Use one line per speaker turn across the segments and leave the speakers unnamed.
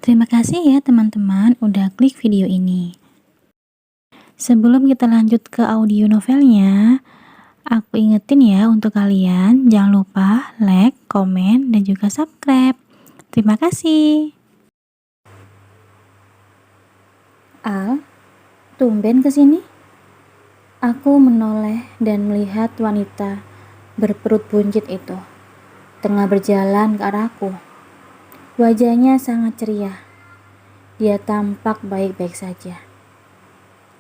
Terima kasih ya teman-teman udah klik video ini. Sebelum kita lanjut ke audio novelnya, aku ingetin ya untuk kalian jangan lupa like, komen, dan juga subscribe. Terima kasih. Al, tumben kesini? Aku menoleh dan melihat wanita berperut buncit itu tengah berjalan ke arahku. Wajahnya sangat ceria. Dia tampak baik-baik saja.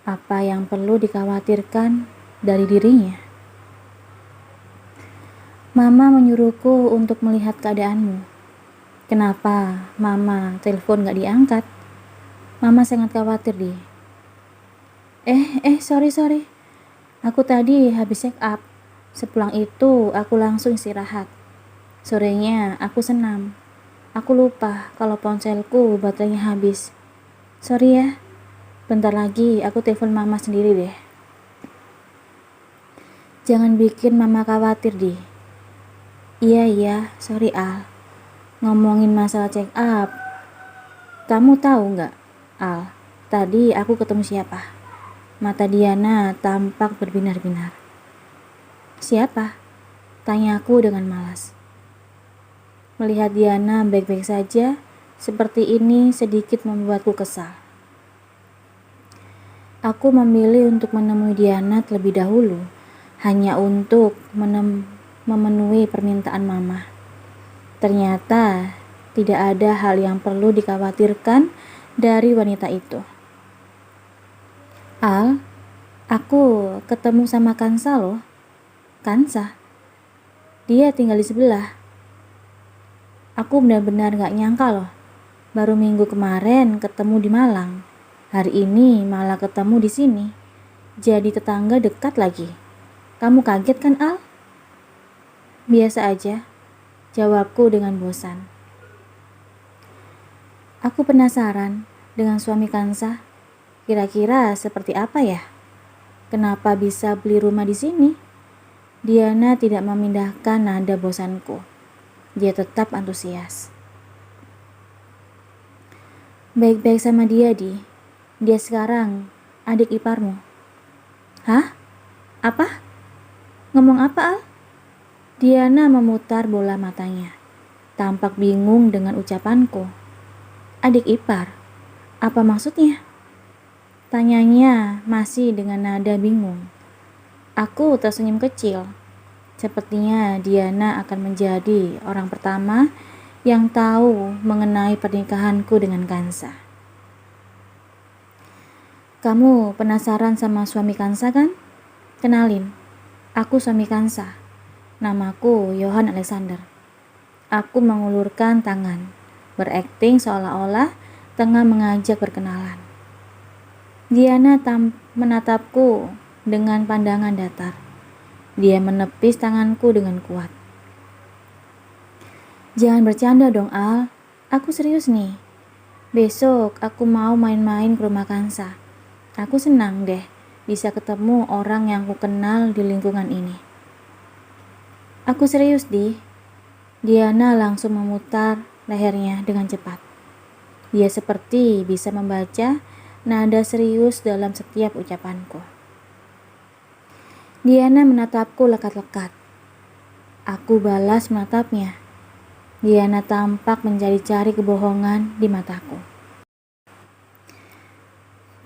Apa yang perlu dikhawatirkan dari dirinya? Mama menyuruhku untuk melihat keadaanmu. Kenapa Mama telepon gak diangkat? Mama sangat khawatir di. Sorry. Aku tadi habis check up. Sepulang itu aku langsung istirahat. Sorenya aku senam. Aku lupa kalau ponselku baterainya habis. Sorry ya. Bentar lagi aku telepon Mama sendiri deh. Jangan bikin Mama khawatir di. Iya, sorry Al. Ngomongin masalah check up. Kamu tahu nggak, Al? Tadi aku ketemu siapa? Mata Diana tampak berbinar-binar. Siapa? Tanya aku dengan malas. Melihat Diana baik-baik saja, seperti ini sedikit membuatku kesal. Aku memilih untuk menemui Diana terlebih dahulu, hanya untuk memenuhi permintaan Mama. Ternyata tidak ada hal yang perlu dikhawatirkan dari wanita itu. Al, aku ketemu sama Kansa loh. Kansa? Dia tinggal di sebelah. Aku benar-benar gak nyangka loh. Baru minggu kemarin ketemu di Malang. Hari ini malah ketemu di sini. Jadi tetangga dekat lagi. Kamu kaget kan, Al? Biasa aja, jawabku dengan bosan. Aku penasaran dengan suami Kansa. Kira-kira seperti apa ya? Kenapa bisa beli rumah di sini? Diana tidak memindahkan nada bosanku. Dia tetap antusias. Baik-baik sama dia, Di. Dia sekarang adik iparmu. Hah? Apa? Ngomong apa, Al? Diana memutar bola matanya. Tampak bingung dengan ucapanku. Adik ipar? Apa maksudnya? Tanyanya masih dengan nada bingung. Aku tersenyum kecil. Sepertinya Diana akan menjadi orang pertama yang tahu mengenai pernikahanku dengan Kansa. Kamu penasaran sama suami Kansa kan? Kenalin, aku suami Kansa. Namaku Johan Alexander. Aku mengulurkan tangan, berakting seolah-olah tengah mengajak berkenalan. Diana menatapku dengan pandangan datar. Dia menepis tanganku dengan kuat. Jangan bercanda dong, Al. Aku serius nih. Besok aku mau main-main ke rumah Kansa. Aku senang deh bisa ketemu orang yang ku kenal di lingkungan ini. Aku serius, Di. Diana langsung memutar lehernya dengan cepat. Dia seperti bisa membaca nada serius dalam setiap ucapanku. Diana menatapku lekat-lekat. Aku balas menatapnya. Diana tampak mencari-cari kebohongan di mataku.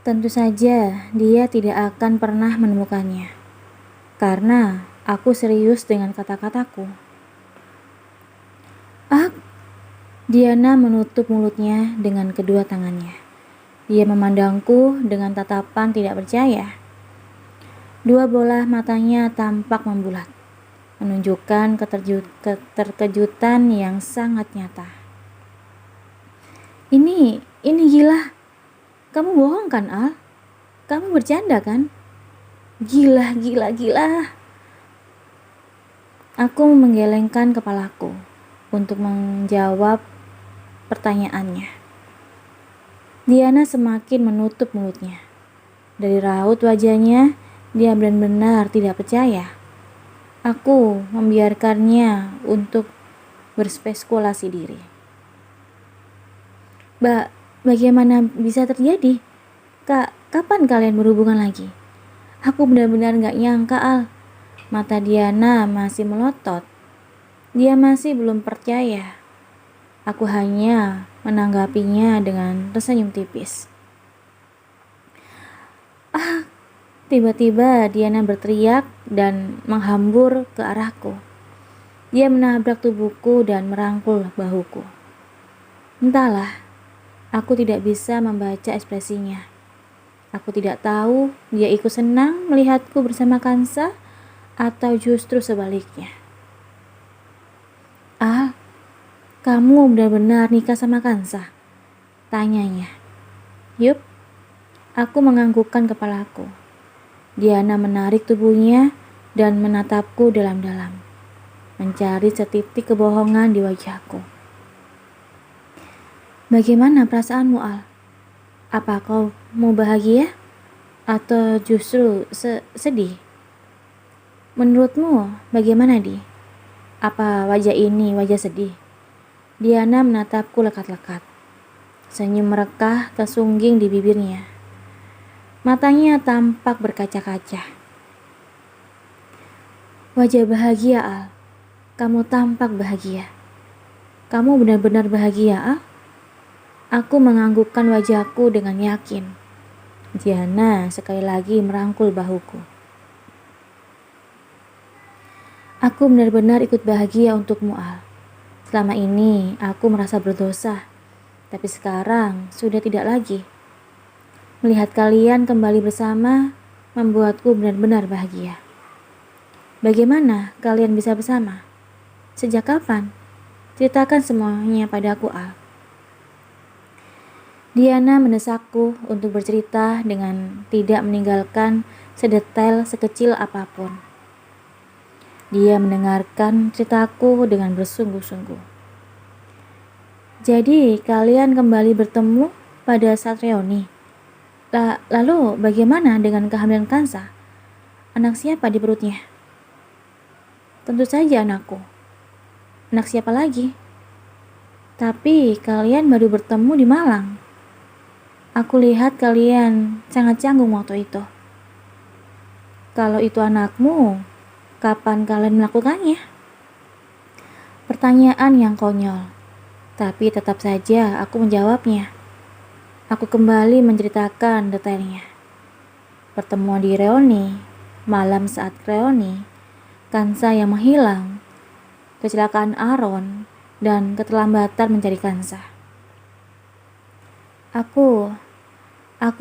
Tentu saja dia tidak akan pernah menemukannya. Karena aku serius dengan kata-kataku. Diana menutup mulutnya dengan kedua tangannya. Dia memandangku dengan tatapan tidak percaya. Dua bola matanya tampak membulat, menunjukkan keterkejutan yang sangat nyata. Ini gila. Kamu bohong kan, Al? Kamu bercanda kan? Gila. Aku menggelengkan kepalaku untuk menjawab pertanyaannya. Diana semakin menutup mulutnya. Dari raut wajahnya, dia benar-benar tidak percaya. Aku membiarkannya untuk berspekulasi diri. Bagaimana bisa terjadi? Kak, kapan kalian berhubungan lagi? Aku benar-benar gak nyangka, Al. Mata Diana masih melotot. Dia masih belum percaya. Aku hanya menanggapinya dengan tersenyum tipis. Tiba-tiba Diana berteriak dan menghambur ke arahku. Dia menabrak tubuhku dan merangkul bahuku. Entahlah, aku tidak bisa membaca ekspresinya. Aku tidak tahu dia ikut senang melihatku bersama Kansa atau justru sebaliknya. "Al, kamu benar-benar nikah sama Kansa?" tanyanya. "Yup," aku menganggukkan kepalaku. Diana menarik tubuhnya dan menatapku dalam-dalam, mencari setitik kebohongan di wajahku. "Bagaimana perasaanmu, Al? Apa kau mau bahagia? Atau justru sedih? Menurutmu bagaimana, Di? Apa wajah ini wajah sedih?" Diana menatapku lekat-lekat. Senyum merekah tersungging di bibirnya. Matanya tampak berkaca-kaca. "Wajah bahagia, Al. Kamu tampak bahagia. Kamu benar-benar bahagia, Al?" Aku menganggukkan wajahku dengan yakin. Diana sekali lagi merangkul bahuku. "Aku benar-benar ikut bahagia untukmu, Al. Selama ini aku merasa berdosa, tapi sekarang sudah tidak lagi. Melihat kalian kembali bersama membuatku benar-benar bahagia." "Bagaimana kalian bisa bersama? Sejak kapan? Ceritakan semuanya padaku, Al." Diana mendesakku untuk bercerita dengan tidak meninggalkan sedetail sekecil apapun. Dia mendengarkan ceritaku dengan bersungguh-sungguh. "Jadi kalian kembali bertemu pada saat reuni. Lalu bagaimana dengan kehamilan Kansa? Anak siapa di perutnya?" "Tentu saja anakku. Anak siapa lagi? Tapi kalian baru bertemu di Malang. Aku lihat kalian sangat canggung waktu itu. Kalau itu anakmu, kapan kalian melakukannya?" Pertanyaan yang konyol, tapi tetap saja aku menjawabnya. Aku kembali menceritakan detailnya. Pertemuan di reuni, malam saat reuni, Kansa yang menghilang, kecelakaan Aaron, dan keterlambatan mencari Kansa. Aku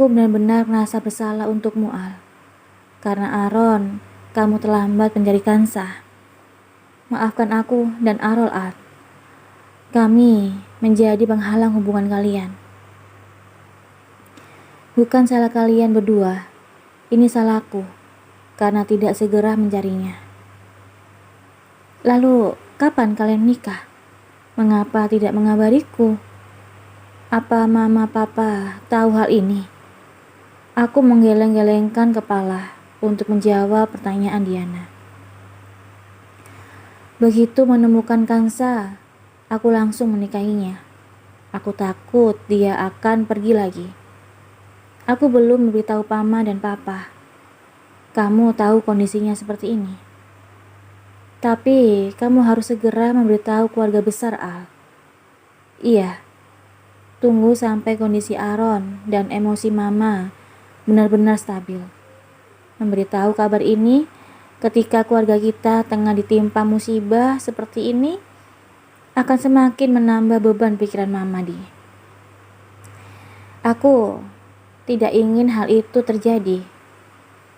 benar-benar merasa bersalah untukmu, Al. Karena Aaron, kamu terlambat mencari Kansa. Maafkan aku dan Arol, Al. Kami menjadi penghalang hubungan kalian. Bukan salah kalian berdua. Ini salahku karena tidak segera mencarinya. Lalu, kapan kalian nikah? Mengapa tidak mengabariku? Apa mama papa tahu hal ini? Aku menggeleng-gelengkan kepala untuk menjawab pertanyaan Diana. Begitu menemukan Kansa, aku langsung menikahinya. Aku takut dia akan pergi lagi. Aku belum memberitahu Mama dan Papa. Kamu tahu kondisinya seperti ini. Tapi kamu harus segera memberitahu keluarga besar, Al. Iya, tunggu sampai kondisi Aaron dan emosi Mama benar-benar stabil. Memberitahu kabar ini ketika keluarga kita tengah ditimpa musibah seperti ini akan semakin menambah beban pikiran Mama, Di. Aku tidak ingin hal itu terjadi.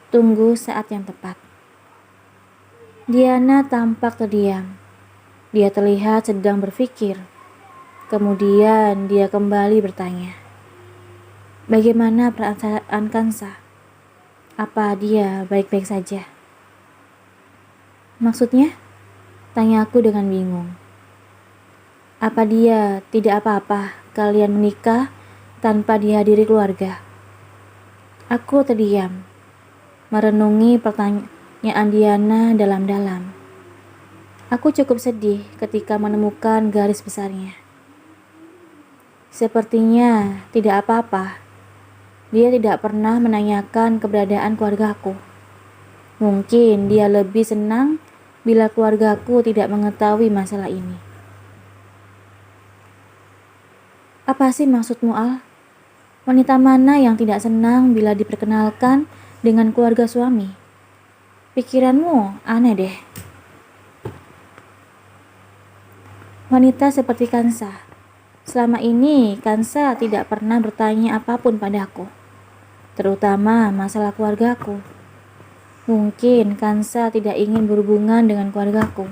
Tunggu saat yang tepat. Diana tampak terdiam. Dia terlihat sedang berpikir. Kemudian dia kembali bertanya, "Bagaimana perasaan Kansa? Apa dia baik-baik saja?" "Maksudnya?" tanya aku dengan bingung. "Apa dia tidak apa-apa kalian menikah tanpa dihadiri keluarga?" Aku terdiam, merenungi pertanyaan Diana dalam-dalam. Aku cukup sedih ketika menemukan garis besarnya. Sepertinya tidak apa-apa. Dia tidak pernah menanyakan keberadaan keluargaku. Mungkin dia lebih senang bila keluargaku tidak mengetahui masalah ini. Apa sih maksudmu, Al? Wanita mana yang tidak senang bila diperkenalkan dengan keluarga suami? Pikiranmu aneh deh. Wanita seperti Kansa. Selama ini Kansa tidak pernah bertanya apapun padaku, terutama masalah keluargaku. Mungkin Kansa tidak ingin berhubungan dengan keluargaku.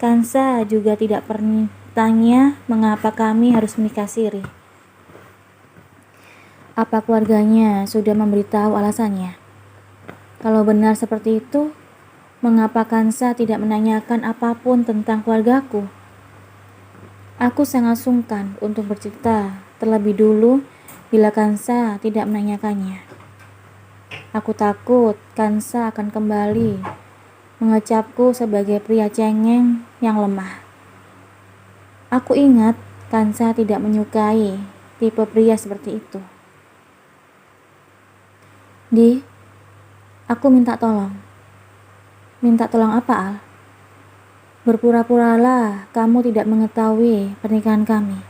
Kansa juga tidak pernah tanya mengapa kami harus menikah siri. Apa keluarganya sudah memberitahu alasannya? Kalau benar seperti itu, mengapa Kansa tidak menanyakan apapun tentang keluargaku? Aku sangat sungkan untuk bercerita terlebih dulu bila Kansa tidak menanyakannya. Aku takut Kansa akan kembali mengecapku sebagai pria cengeng yang lemah. Aku ingat Kansa tidak menyukai tipe pria seperti itu. Di, aku minta tolong. Minta tolong apa, Al? Berpura-puralah kamu tidak mengetahui pernikahan kami.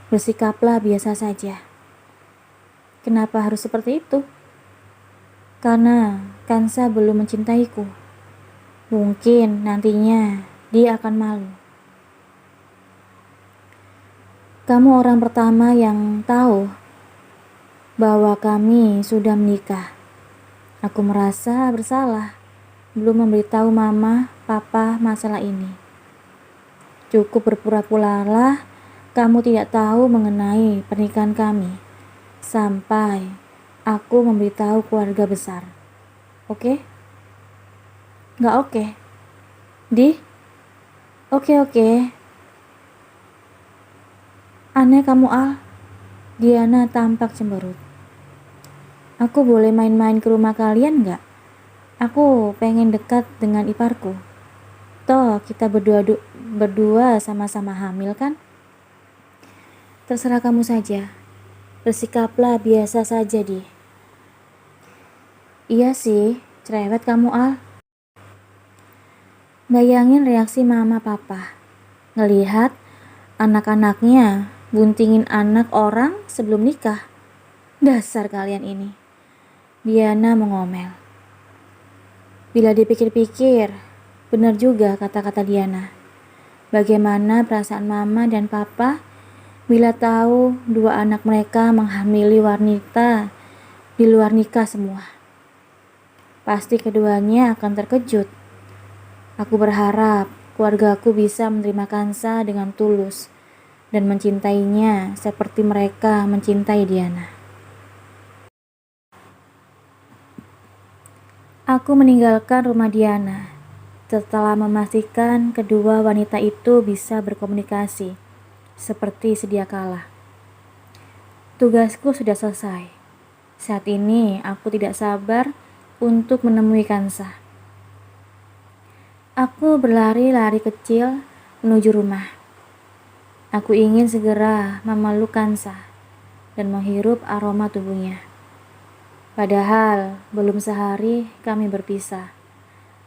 Bersikaplah biasa saja. Kenapa harus seperti itu? Karena Kansa belum mencintaiku. Mungkin nantinya dia akan malu. Kamu orang pertama yang tahu bahwa kami sudah menikah. Aku merasa bersalah belum memberitahu mama, papa masalah ini. Cukup berpura-puralah kamu tidak tahu mengenai pernikahan kami sampai aku memberitahu keluarga besar. Oke? Nggak oke? Di? Oke. Aneh kamu, Al. Diana tampak cemberut. Aku boleh main-main ke rumah kalian nggak? Aku pengen dekat dengan iparku. Toh kita berdua sama-sama hamil kan? Terserah kamu saja. Bersikaplah biasa saja, Di. Iya sih, cerewet kamu, Al. Bayangin reaksi mama papa ngelihat anak-anaknya buntingin anak orang sebelum nikah. Dasar kalian ini. Diana mengomel. Bila dipikir-pikir, benar juga kata-kata Diana. Bagaimana perasaan mama dan papa bila tahu dua anak mereka menghamili wanita di luar nikah semua? Pasti keduanya akan terkejut. Aku berharap keluargaku bisa menerima Kansa dengan tulus dan mencintainya seperti mereka mencintai Diana. Aku meninggalkan rumah Diana setelah memastikan kedua wanita itu bisa berkomunikasi seperti sedia kala. Tugasku sudah selesai. Saat ini aku tidak sabar untuk menemui Kansa. Aku berlari-lari kecil menuju rumah. Aku ingin segera memeluk Kansa dan menghirup aroma tubuhnya. Padahal belum sehari kami berpisah.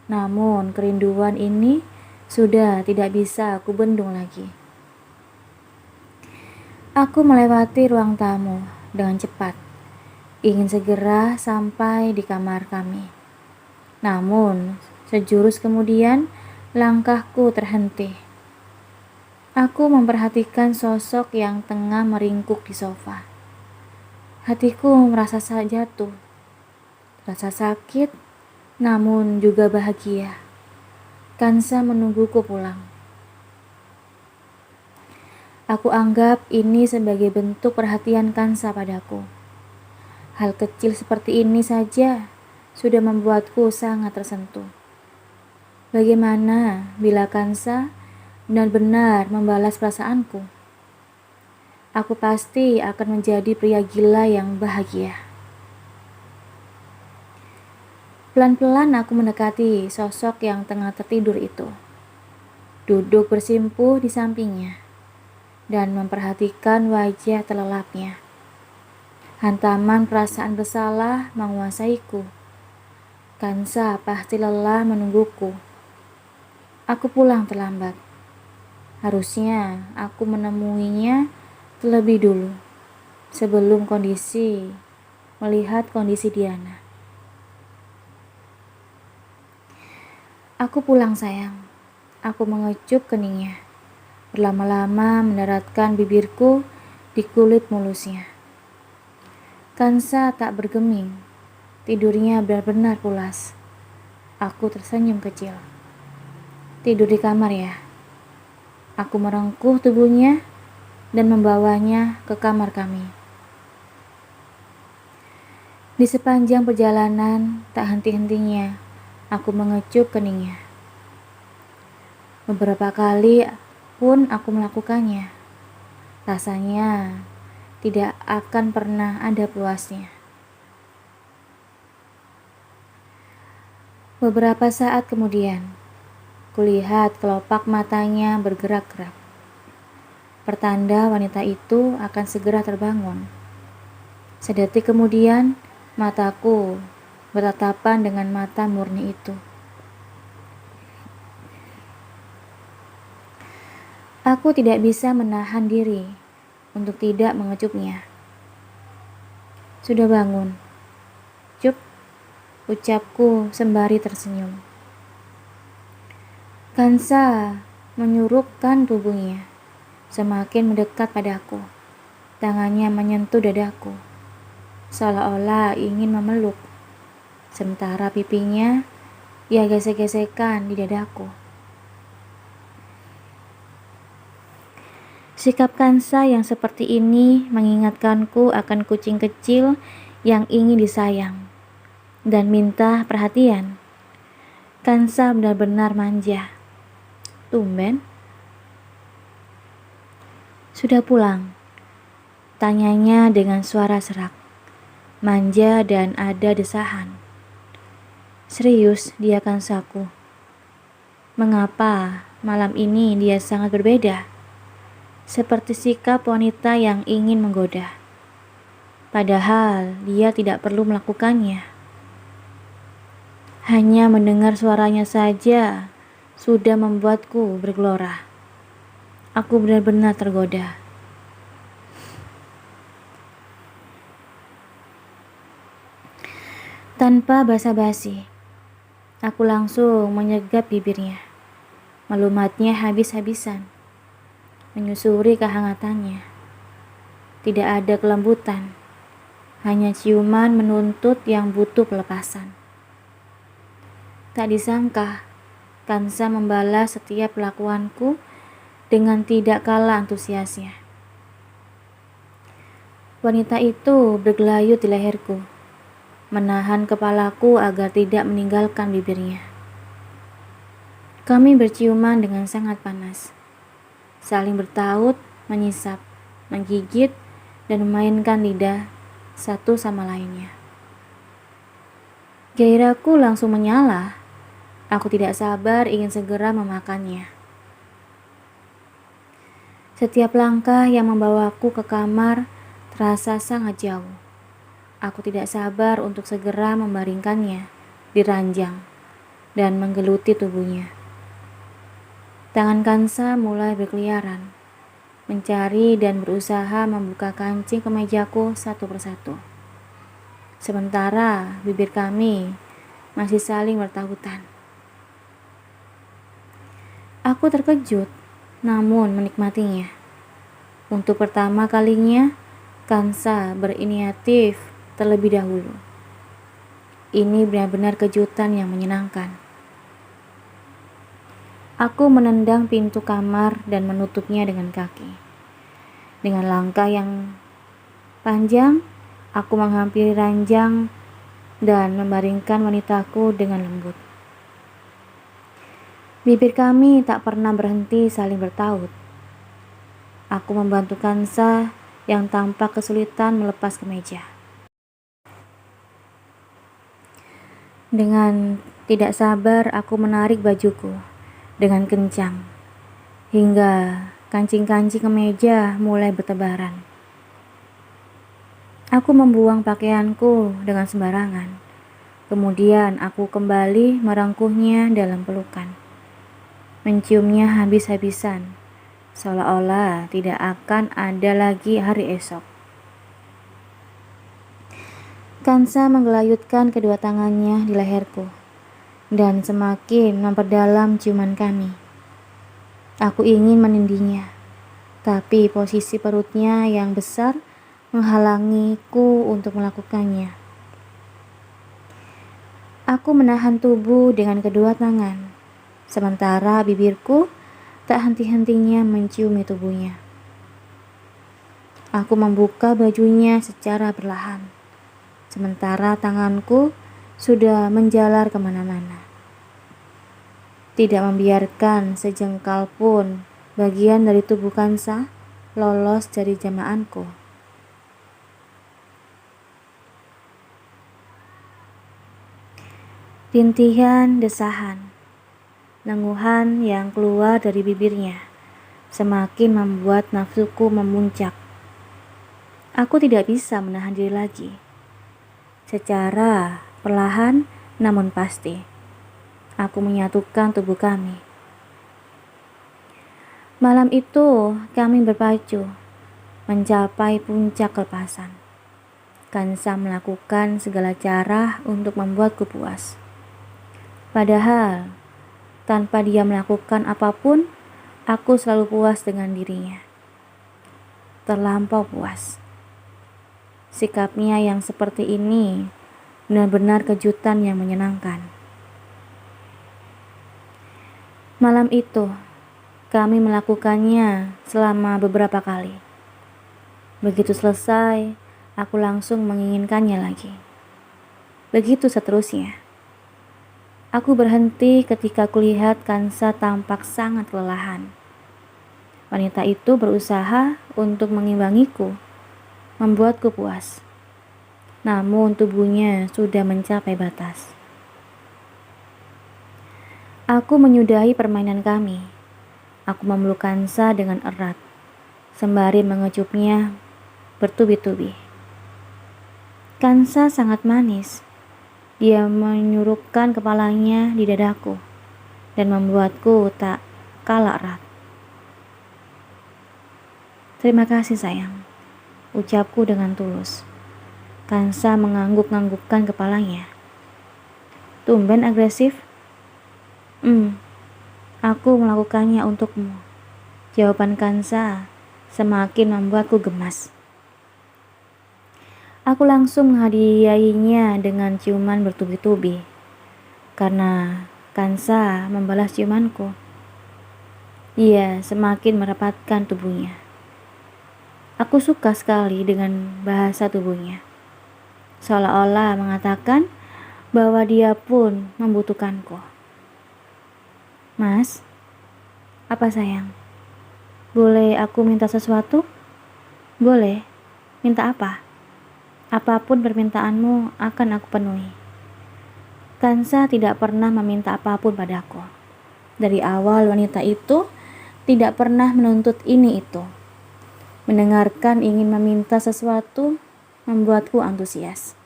Namun kerinduan ini sudah tidak bisa aku bendung lagi. Aku melewati ruang tamu dengan cepat, ingin segera sampai di kamar kami. Namun sejurus kemudian langkahku terhenti. Aku memperhatikan sosok yang tengah meringkuk di sofa. Hatiku merasa jatuh, rasa sakit, namun juga bahagia. Kansa menungguku pulang. Aku anggap ini sebagai bentuk perhatian Kansa padaku. Hal kecil seperti ini saja sudah membuatku sangat tersentuh. Bagaimana bila Kansa benar-benar membalas perasaanku? Aku pasti akan menjadi pria gila yang bahagia. Pelan-pelan aku mendekati sosok yang tengah tertidur itu. Duduk bersimpuh di sampingnya. dan memperhatikan wajah terlelapnya. Hantaman perasaan bersalah menguasaiku. Kansa pasti lelah menungguku. Aku pulang terlambat. Harusnya aku menemuinya terlebih dulu, sebelum melihat kondisi Diana. Aku pulang sayang. Aku mengecup keningnya. Berlama-lama mendaratkan bibirku di kulit mulusnya. Kansa tak bergeming. Tidurnya benar-benar pulas. Aku tersenyum kecil. Tidur di kamar ya. Aku merengkuh tubuhnya dan membawanya ke kamar kami. Di sepanjang perjalanan tak henti-hentinya aku mengecup keningnya. Beberapa kali pun aku melakukannya. Rasanya tidak akan pernah ada puasnya. Beberapa saat kemudian, kulihat kelopak matanya bergerak-gerak. Pertanda wanita itu akan segera terbangun. Sedetik kemudian, mataku bertatapan dengan mata murni itu. Aku tidak bisa menahan diri untuk tidak mengecupnya. Sudah bangun. Cup, ucapku sembari tersenyum. Kansa menyurupkan tubuhnya, semakin mendekat padaku. Tangannya menyentuh dadaku, seolah-olah ingin memeluk. Sementara pipinya ia gesek-gesekkan di dadaku. Sikap Kansa yang seperti ini mengingatkanku akan kucing kecil yang ingin disayang dan minta perhatian. Kansa benar-benar manja. Tumben. Sudah pulang? Tanyanya dengan suara serak, manja dan ada desahan. Serius dia Kansaku. Mengapa malam ini dia sangat berbeda? Seperti sikap wanita yang ingin menggoda. Padahal dia tidak perlu melakukannya. Hanya mendengar suaranya saja sudah membuatku bergelora. Aku benar-benar tergoda. Tanpa basa-basi, aku langsung menyegap bibirnya, melumatnya habis-habisan, menyusuri kehangatannya. Tidak ada kelembutan, hanya ciuman menuntut yang butuh pelepasan. Tak disangka, Kansa membalas setiap perlakuanku dengan tidak kalah antusiasnya. Wanita itu bergelayut di leherku, menahan kepalaku agar tidak meninggalkan bibirnya. Kami berciuman dengan sangat panas, saling bertaut, menyisap, menggigit, dan memainkan lidah satu sama lainnya. Gairahku langsung menyala. Aku tidak sabar ingin segera memakannya. Setiap langkah yang membawaku ke kamar terasa sangat jauh. Aku tidak sabar untuk segera membaringkannya di ranjang dan menggeluti tubuhnya. Tangan Kansa mulai berkeliaran, mencari dan berusaha membuka kancing kemejaku satu persatu. Sementara bibir kami masih saling bertahutan. Aku terkejut, namun menikmatinya. Untuk pertama kalinya, Kansa berinisiatif terlebih dahulu. Ini benar-benar kejutan yang menyenangkan. Aku menendang pintu kamar dan menutupnya dengan kaki. Dengan langkah yang panjang, aku menghampiri ranjang dan membaringkan wanitaku dengan lembut. Bibir kami tak pernah berhenti saling bertaut. Aku membantu Kansa yang tampak kesulitan melepas kemeja. Dengan tidak sabar aku menarik bajuku dengan kencang, hingga Kancing-kancing kemeja mulai bertebaran. Aku membuang pakaianku dengan sembarangan. Kemudian aku kembali merengkuhnya dalam pelukan. Menciumnya habis-habisan, seolah-olah tidak akan ada lagi hari esok. Kansa menggelayutkan kedua tangannya di leherku dan semakin memperdalam ciuman kami. Aku ingin menindihnya, tapi posisi perutnya yang besar menghalangiku untuk melakukannya. Aku menahan tubuh dengan kedua tangan, sementara bibirku tak henti-hentinya menciumi tubuhnya. Aku membuka bajunya secara perlahan, sementara tanganku sudah menjalar kemana-mana. Tidak membiarkan sejengkal pun bagian dari tubuh Kansa lolos dari jamaanku. Rintihan desahan, lenguhan yang keluar dari bibirnya semakin membuat nafsuku memuncak. Aku tidak bisa menahan diri lagi. Secara perlahan namun pasti, aku menyatukan tubuh kami. Malam itu kami berpacu mencapai puncak kelepasan. Kansa melakukan segala cara untuk membuatku puas. Padahal tanpa dia melakukan apapun, aku selalu puas dengan dirinya. Terlampau puas. Sikapnya yang seperti ini benar-benar kejutan yang menyenangkan. Malam itu, kami melakukannya selama beberapa kali. Begitu selesai, aku langsung menginginkannya lagi. Begitu seterusnya. Aku berhenti ketika kulihat Kansa tampak sangat kelelahan. Wanita itu berusaha untuk mengimbangiku, membuatku puas. Namun tubuhnya sudah mencapai batas. Aku menyudahi permainan kami. Aku memeluk Kansa dengan erat, sembari mengecupnya bertubi-tubi. Kansa sangat manis. Dia menyurupkan kepalanya di dadaku dan membuatku tak kalah erat. Terima kasih sayang, ucapku dengan tulus. Kansa mengangguk-anggukkan kepalanya. Tumben agresif. Aku melakukannya untukmu. Jawaban Kansa semakin membuatku gemas. Aku langsung menghadiahinya dengan ciuman bertubi-tubi, karena Kansa membalas ciumanku. Ia semakin merapatkan tubuhnya. Aku suka sekali dengan bahasa tubuhnya, seolah-olah mengatakan bahwa dia pun membutuhkanku. Mas, apa sayang? Boleh aku minta sesuatu? Boleh. Minta apa? Apapun permintaanmu akan aku penuhi. Kansa tidak pernah meminta apapun padaku. Dari awal wanita itu tidak pernah menuntut ini itu. Mendengarkan ingin meminta sesuatu membuatku antusias.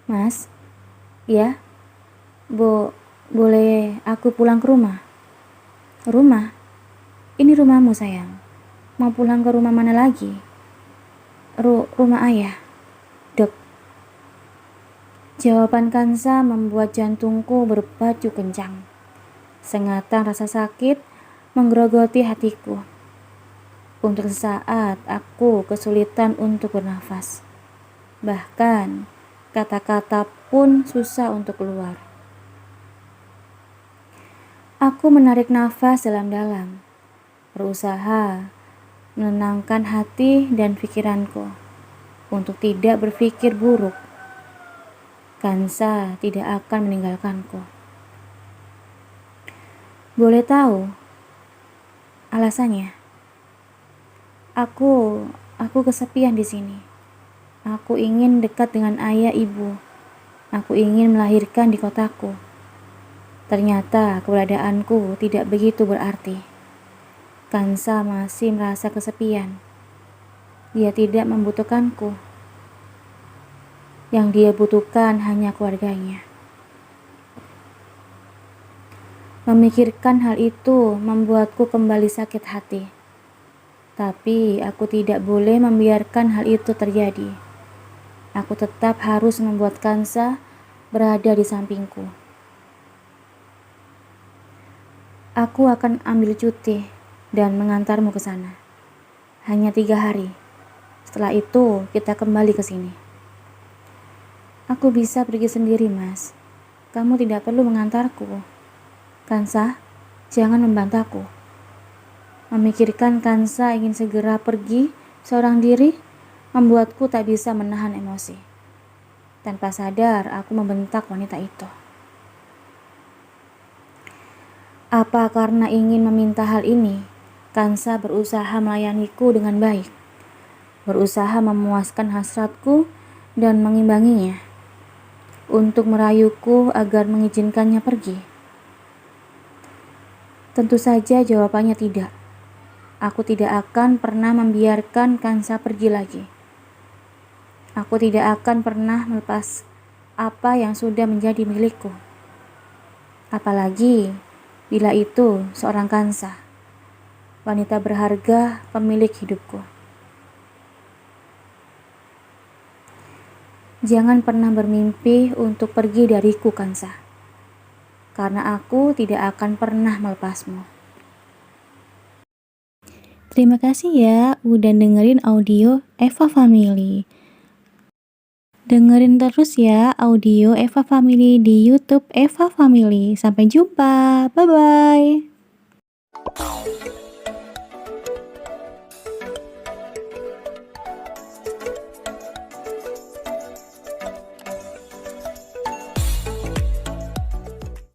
Mas, ya? Boleh aku pulang ke rumah? Rumah? Ini rumahmu sayang. Mau pulang ke rumah mana lagi? Rumah ayah. Dek. Jawaban Kansa membuat jantungku berpacu kencang. Sengatan rasa sakit menggerogoti hatiku. Untuk sesaat aku kesulitan untuk bernafas. Bahkan kata-kata pun susah untuk keluar. Aku menarik nafas dalam-dalam, berusaha menenangkan hati dan pikiranku untuk tidak berpikir buruk. Kansa tidak akan meninggalkanku. Boleh tahu alasannya? Aku kesepian di sini. Aku ingin dekat dengan ayah ibu. Aku ingin melahirkan di kotaku. Ternyata keberadaanku tidak begitu berarti. Kansa masih merasa kesepian. Dia tidak membutuhkanku. Yang dia butuhkan hanya keluarganya. Memikirkan hal itu membuatku kembali sakit hati. Tapi aku tidak boleh membiarkan hal itu terjadi. Aku tetap harus membuat Kansa berada di sampingku. Aku akan ambil cuti dan mengantarmu ke sana. Hanya 3 hari. Setelah itu kita kembali ke sini. Aku bisa pergi sendiri, Mas. Kamu tidak perlu mengantarku. Kansa, jangan membantaku. Memikirkan Kansa ingin segera pergi seorang diri membuatku tak bisa menahan emosi. Tanpa sadar, aku membentak wanita itu. Apa karena ingin meminta hal ini, Kansa berusaha melayaniku dengan baik, berusaha memuaskan hasratku dan mengimbanginya, untuk merayuku agar mengizinkannya pergi? Tentu saja jawabannya tidak. Aku tidak akan pernah membiarkan Kansa pergi lagi. Aku tidak akan pernah melepas apa yang sudah menjadi milikku. Apalagi bila itu seorang Kansa, wanita berharga, pemilik hidupku. Jangan pernah bermimpi untuk pergi dariku, Kansa, karena aku tidak akan pernah melepasmu.
Terima kasih ya udah dengerin audio Eva Family. Dengerin terus ya audio Eva Family di YouTube Eva Family. Sampai jumpa. Bye-bye.